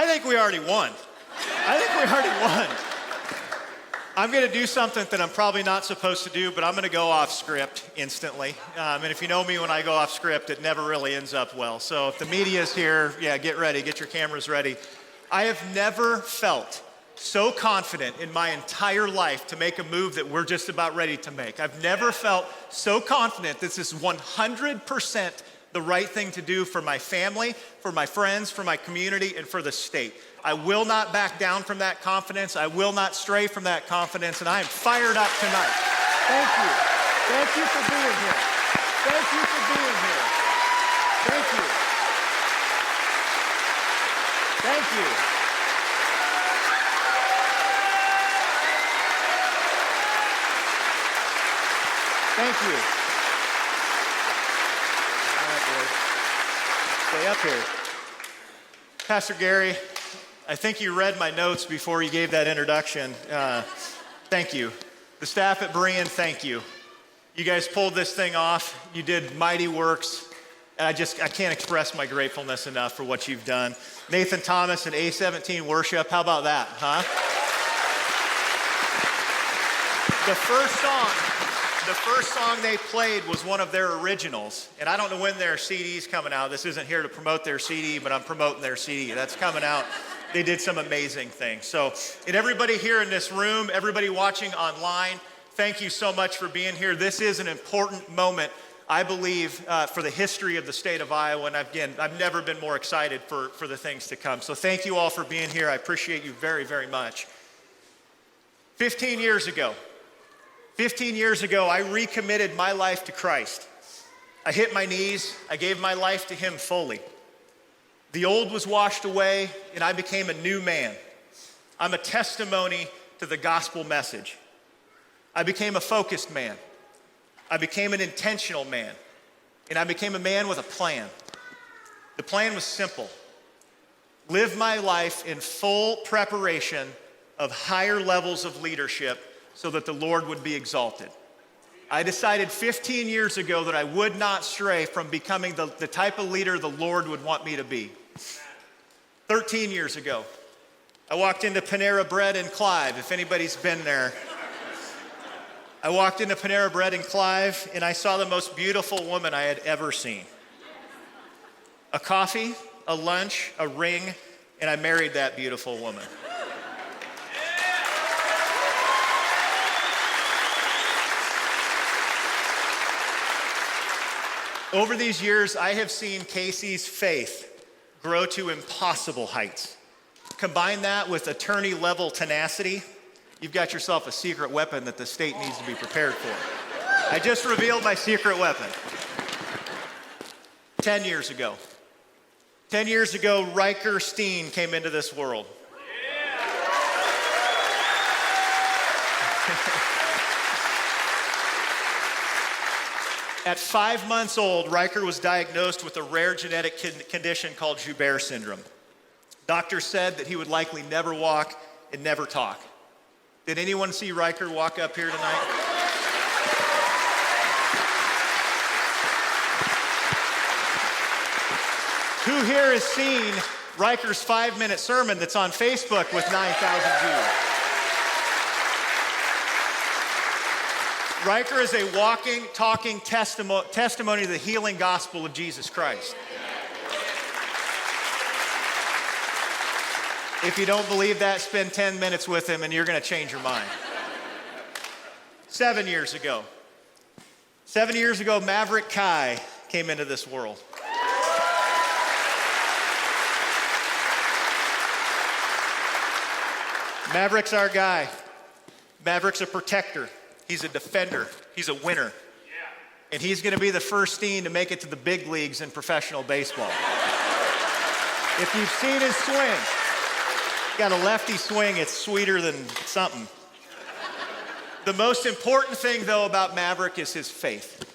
I think we already won. I'm going to do something that I'm probably not supposed to do, but I'm going to go off script instantly. And if you know me, when I go off script, it never really ends up well. So if the media's here, get ready, get your cameras ready. I have never felt so confident in my entire life to make a move that we're just about ready to make. I've never felt so confident this is 100% the right thing to do for my family, for my friends, for my community, and for the state. I will not back down from that confidence. I will not stray from that confidence, and I am fired up tonight. Thank you. Thank you for being here. Thank you for being here. Thank you. Thank you. Thank you. All right, boys. Stay up here. Pastor Gary, I think you read my notes before you gave that introduction. Thank you. The staff at Berean, thank you. You guys pulled this thing off. You did mighty works. And I can't express my gratefulness enough for what you've done. Nathan Thomas and A17 Worship, how about that, huh? The first song they played was one of their originals. And I don't know when their CD's coming out. This isn't here to promote their CD, but I'm promoting their CD. That's coming out. They did some amazing things. So, and everybody here in this room, everybody watching online, thank you so much for being here. This is an important moment, I believe, for the history of the state of Iowa. And again, I've never been more excited for the things to come. So thank you all for being here. I appreciate you very, very much. 15 years ago, I recommitted my life to Christ. I hit my knees. I gave my life to him fully. The old was washed away, and I became a new man. I'm a testimony to the gospel message. I became a focused man. I became an intentional man. And I became a man with a plan. The plan was simple. Live my life in full preparation of higher levels of leadership so that the Lord would be exalted. I decided 15 years ago that I would not stray from becoming the type of leader the Lord would want me to be. 13 years ago, I walked into Panera Bread in Clive, if anybody's been there. I walked into Panera Bread in Clive, and I saw the most beautiful woman I had ever seen. A coffee, a lunch, a ring, and I married that beautiful woman. Over these years, I have seen Casey's faith grow to impossible heights. Combine that with attorney-level tenacity, you've got yourself a secret weapon that the state needs to be prepared for. I just revealed my secret weapon. 10 years ago, Riker Steen came into this world. At 5 months old, Riker was diagnosed with a rare genetic condition called Joubert syndrome. Doctors said that he would likely never walk and never talk. Did anyone see Riker walk up here tonight? Who here has seen Riker's 5-minute sermon that's on Facebook with 9,000 views? Riker is a walking, talking testimony to the healing gospel of Jesus Christ. If you don't believe that, spend 10 minutes with him and you're going to change your mind. 7 years ago, Maverick Kai came into this world. Maverick's our guy. Maverick's a protector. He's a defender. He's a winner. And he's going to be the first Steen to make it to the big leagues in professional baseball. If you've seen his swing, got a lefty swing, it's sweeter than something. The most important thing, though, about Maverick is his faith.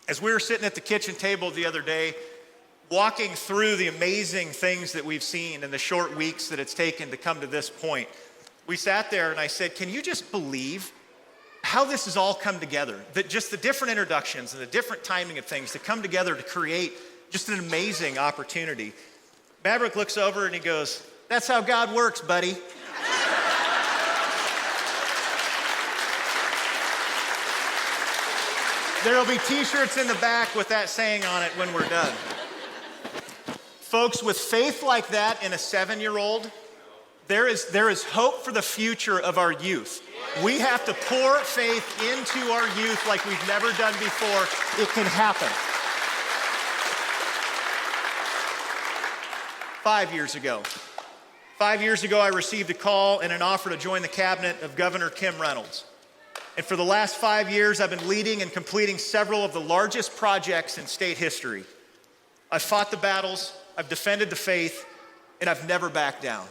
As we were sitting at the kitchen table the other day, walking through the amazing things that we've seen in the short weeks that it's taken to come to this point, we sat there and I said, can you just believe how this has all come together? That just the different introductions and the different timing of things to come together to create just an amazing opportunity. Maverick looks over and he goes, "That's how God works, buddy." There'll be t-shirts in the back with that saying on it when we're done. Folks, with faith like that in a 7-year-old, there is hope for the future of our youth. We have to pour faith into our youth like we've never done before. It can happen. 5 years ago. 5 years ago, I received a call and an offer to join the cabinet of Governor Kim Reynolds. And for the last 5 years, I've been leading and completing several of the largest projects in state history. I've fought the battles, I've defended the faith, and I've never backed down.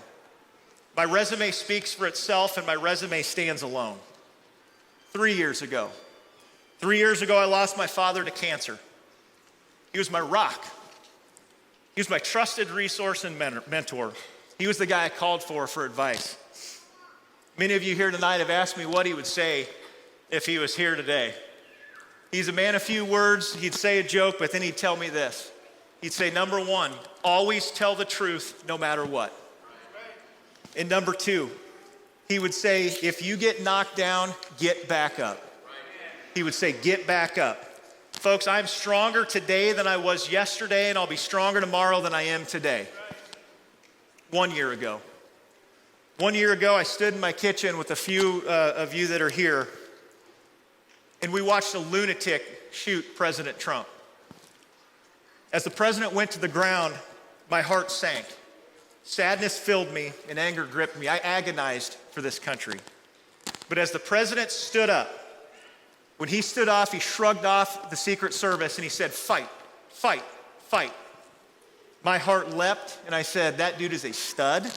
My resume speaks for itself, and my resume stands alone. 3 years ago. 3 years ago, I lost my father to cancer. He was my rock. He was my trusted resource and mentor. He was the guy I called for advice. Many of you here tonight have asked me what he would say if he was here today. He's a man of few words. He'd say a joke, but then he'd tell me this. He'd say, number one, always tell the truth no matter what. And number two, he would say, if you get knocked down, get back up. He would say, get back up. Folks, I'm stronger today than I was yesterday, and I'll be stronger tomorrow than I am today. 1 year ago. 1 year ago, I stood in my kitchen with a few of you that are here, and we watched a lunatic shoot President Trump. As the president went to the ground, my heart sank. Sadness filled me and anger gripped me. I agonized for this country. But as the president stood up, when he stood off, he shrugged off the Secret Service and he said, "Fight, fight, fight." My heart leapt and I said, that dude is a stud,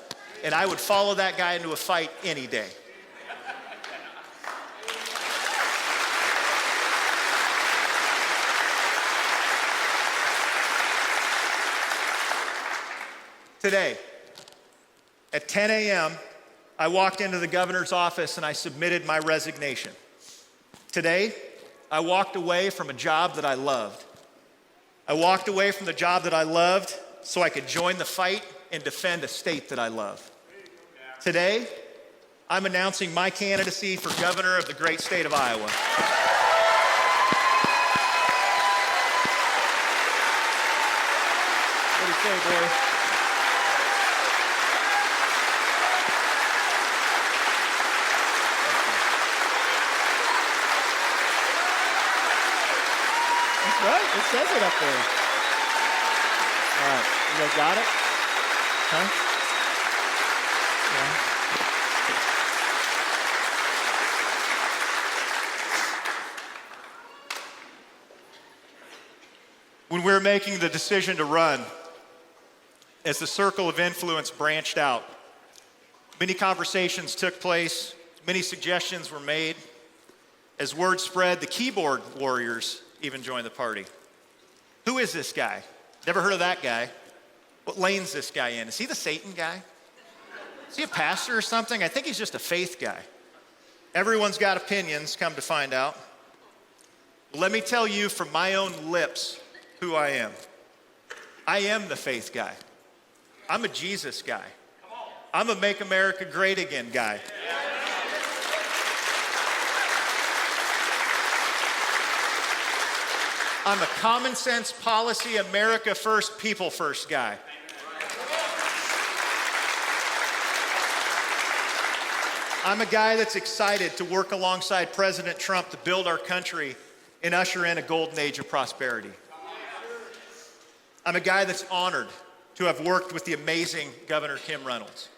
and I would follow that guy into a fight any day. Today, at 10 a.m., I walked into the governor's office and I submitted my resignation. Today, I walked away from a job that I loved. I walked away from the job that I loved so I could join the fight and defend a state that I love. Today, I'm announcing my candidacy for governor of the great state of Iowa. What do you say, boy? Right, it says it up there. All right, you guys got it? Huh? Yeah. When we were making the decision to run, as the circle of influence branched out, many conversations took place, many suggestions were made. As word spread, the keyboard warriors even joined the party. Who is this guy? Never heard of that guy. What lane's this guy in? Is he the Satan guy? Is he a pastor or something? I think he's just a faith guy. Everyone's got opinions, come to find out. Let me tell you from my own lips who I am. I am the faith guy. I'm a Jesus guy. I'm a Make America Great Again guy. I'm a common sense policy, America first, people first guy. I'm a guy that's excited to work alongside President Trump to build our country and usher in a golden age of prosperity. I'm a guy that's honored to have worked with the amazing Governor Kim Reynolds.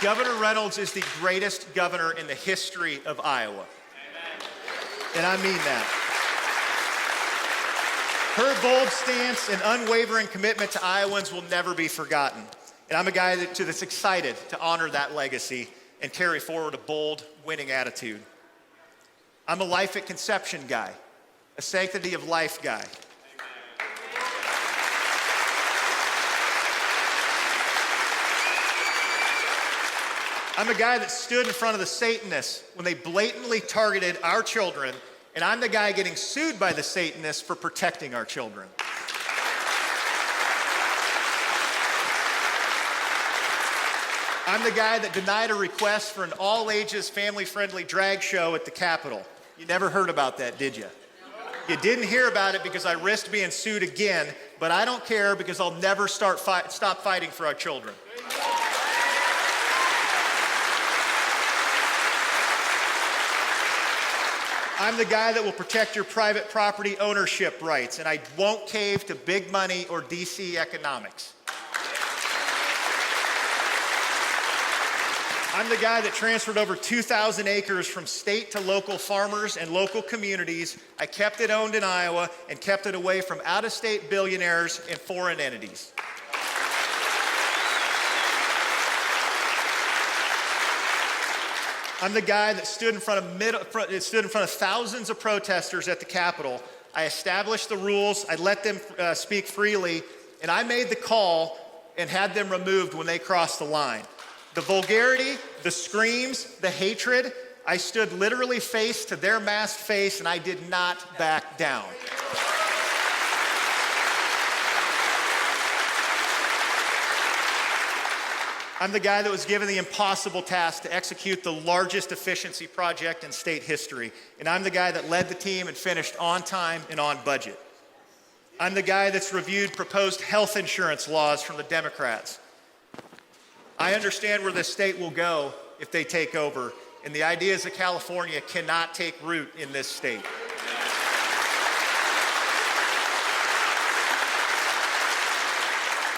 Governor Reynolds is the greatest governor in the history of Iowa. Amen. And I mean that. Her bold stance and unwavering commitment to Iowans will never be forgotten. And I'm a guy that's excited to honor that legacy and carry forward a bold, winning attitude. I'm a life at conception guy, a sanctity of life guy. I'm a guy that stood in front of the Satanists when they blatantly targeted our children And I'm the guy getting sued by the Satanists for protecting our children. I'm the guy that denied a request for an all-ages, family-friendly drag show at the Capitol. You never heard about that, did you? You didn't hear about it because I risked being sued again, but I don't care because I'll never stop fighting for our children. I'm the guy that will protect your private property ownership rights, and I won't cave to big money or DC economics. I'm the guy that transferred over 2,000 acres from state to local farmers and local communities. I kept it owned in Iowa and kept it away from out-of-state billionaires and foreign entities. I'm the guy that stood in front of thousands of protesters at the Capitol. I established the rules, I let them speak freely, and I made the call and had them removed when they crossed the line. The vulgarity, the screams, the hatred, I stood literally face to their masked face and I did not back down. I'm the guy that was given the impossible task to execute the largest efficiency project in state history. And I'm the guy that led the team and finished on time and on budget. I'm the guy that's reviewed proposed health insurance laws from the Democrats. I understand where this state will go if they take over, and the ideas of California cannot take root in this state.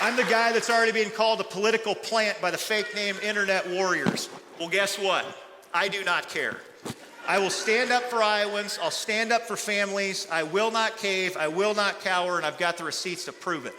I'm the guy that's already being called a political plant by the fake name internet warriors. Well, guess what? I do not care. I will stand up for Iowans. I'll stand up for families. I will not cave. I will not cower, and I've got the receipts to prove it.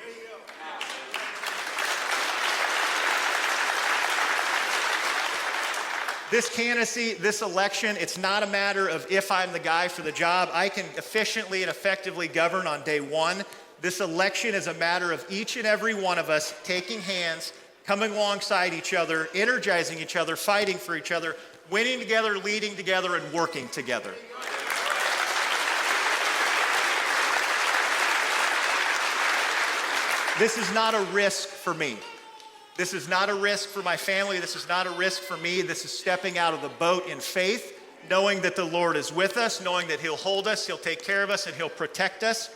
This candidacy, this election, it's not a matter of if I'm the guy for the job. I can efficiently and effectively govern on day one. This election is a matter of each and every one of us taking hands, coming alongside each other, energizing each other, fighting for each other, winning together, leading together, and working together. This is not a risk for me. This is not a risk for my family. This is not a risk for me. This is stepping out of the boat in faith, knowing that the Lord is with us, knowing that He'll hold us, He'll take care of us, and He'll protect us.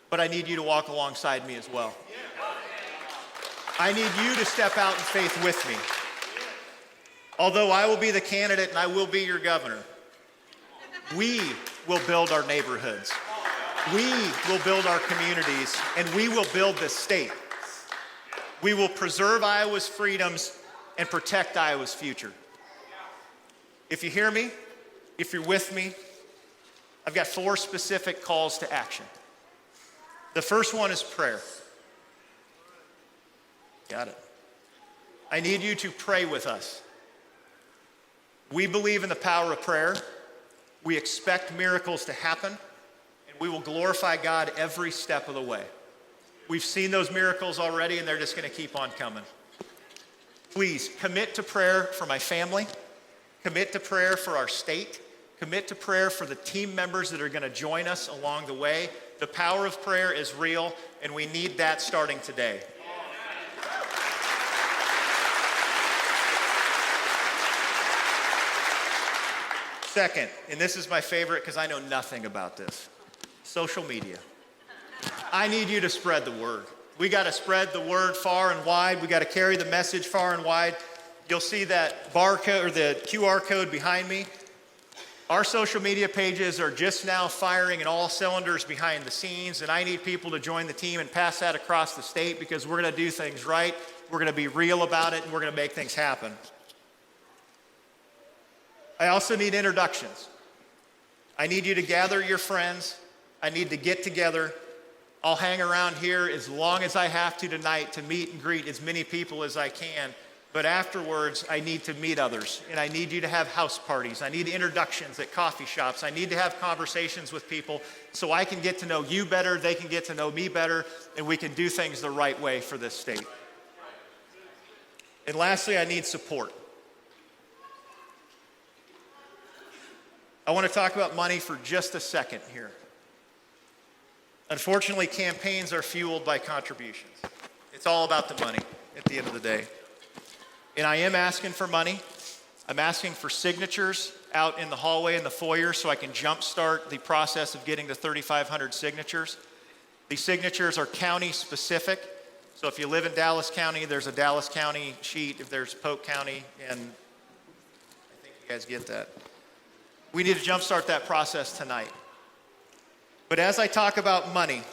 But I need you to walk alongside me as well. I need you to step out in faith with me. Although I will be the candidate and I will be your governor, we will build our neighborhoods. We will build our communities, and we will build this state. We will preserve Iowa's freedoms and protect Iowa's future. If you hear me, if you're with me, I've got 4 specific calls to action. The first one is prayer. Got it. I need you to pray with us. We believe in the power of prayer. We expect miracles to happen, and we will glorify God every step of the way. We've seen those miracles already, and they're just going to keep on coming. Please commit to prayer for my family. Commit to prayer for our state. Commit to prayer for the team members that are going to join us along the way. The power of prayer is real, and we need that starting today. Second, and this is my favorite because I know nothing about this, social media. I need you to spread the word. We got to spread the word far and wide. We got to carry the message far and wide. You'll see that barcode or the QR code behind me. Our social media pages are just now firing in all cylinders behind the scenes, and I need people to join the team and pass that across the state because we're going to do things right. We're going to be real about it, and we're going to make things happen. I also need introductions. I need you to gather your friends. I need to get together. I'll hang around here as long as I have to tonight to meet and greet as many people as I can. But afterwards, I need to meet others, and I need you to have house parties. I need introductions at coffee shops. I need to have conversations with people so I can get to know you better, they can get to know me better, and we can do things the right way for this state. And lastly, I need support. I want to talk about money for just a second here. Unfortunately, campaigns are fueled by contributions. It's all about the money at the end of the day. And I am asking for money. I'm asking for signatures out in the hallway in the foyer so I can jumpstart the process of getting to 3,500 signatures. These signatures are county specific. So if you live in Dallas County, there's a Dallas County sheet. If there's Polk County, and I think you guys get that. We need to jumpstart that process tonight. But as I talk about money,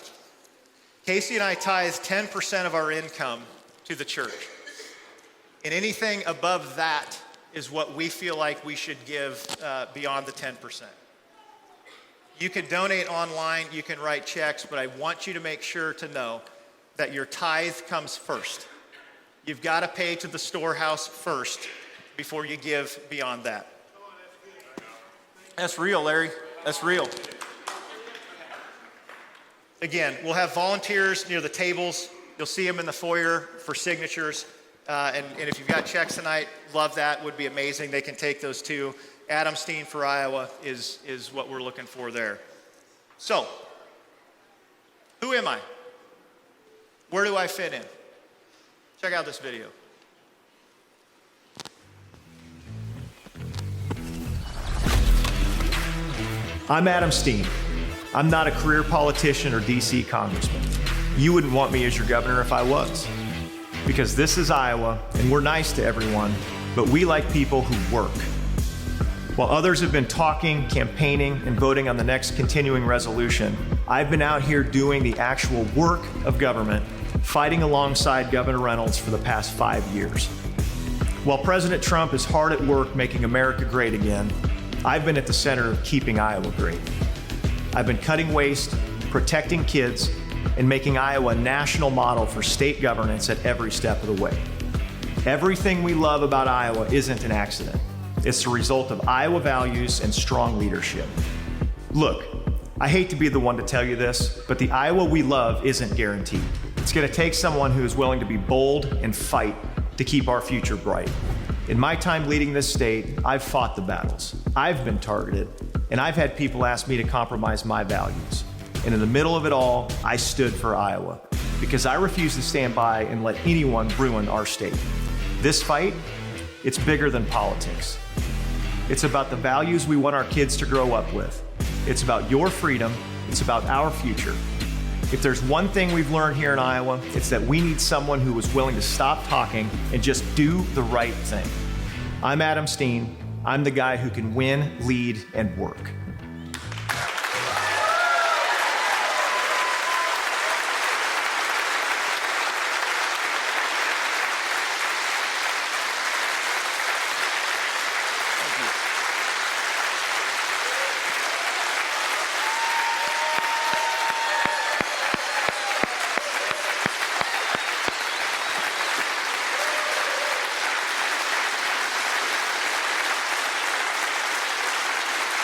Casey and I tithe 10% of our income to the church. And anything above that is what we feel like we should give beyond the 10%. You can donate online, you can write checks, but I want you to make sure to know that your tithe comes first. You've got to pay to the storehouse first before you give beyond that. That's real, Larry. That's real. Again, we'll have volunteers near the tables. You'll see them in the foyer for signatures. And if you've got checks tonight, love that. Would be amazing. They can take those too. Adam Steen for Iowa is what we're looking for there. So, who am I? Where do I fit in? Check out this video. I'm Adam Steen. I'm not a career politician or DC congressman. You wouldn't want me as your governor if I was. Because this is Iowa, and we're nice to everyone, but we like people who work. While others have been talking, campaigning, and voting on the next continuing resolution, I've been out here doing the actual work of government, fighting alongside Governor Reynolds for the past 5 years. While President Trump is hard at work making America great again, I've been at the center of keeping Iowa great. I've been cutting waste, protecting kids, and making Iowa a national model for state governance at every step of the way. Everything we love about Iowa isn't an accident. It's the result of Iowa values and strong leadership. Look, I hate to be the one to tell you this, but the Iowa we love isn't guaranteed. It's going to take someone who is willing to be bold and fight to keep our future bright. In my time leading this state, I've fought the battles. I've been targeted, and I've had people ask me to compromise my values. And in the middle of it all, I stood for Iowa because I refuse to stand by and let anyone ruin our state. This fight, it's bigger than politics. It's about the values we want our kids to grow up with. It's about your freedom. It's about our future. If there's one thing we've learned here in Iowa, it's that we need someone who is willing to stop talking and just do the right thing. I'm Adam Steen. I'm the guy who can win, lead, and work.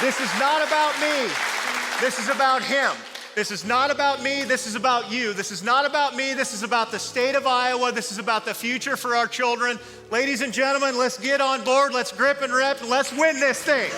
This is not about me. This is about him. This is not about me. This is about you. This is not about me. This is about the state of Iowa. This is about the future for our children. Ladies and gentlemen, let's get on board. Let's grip and rep, and let's win this thing.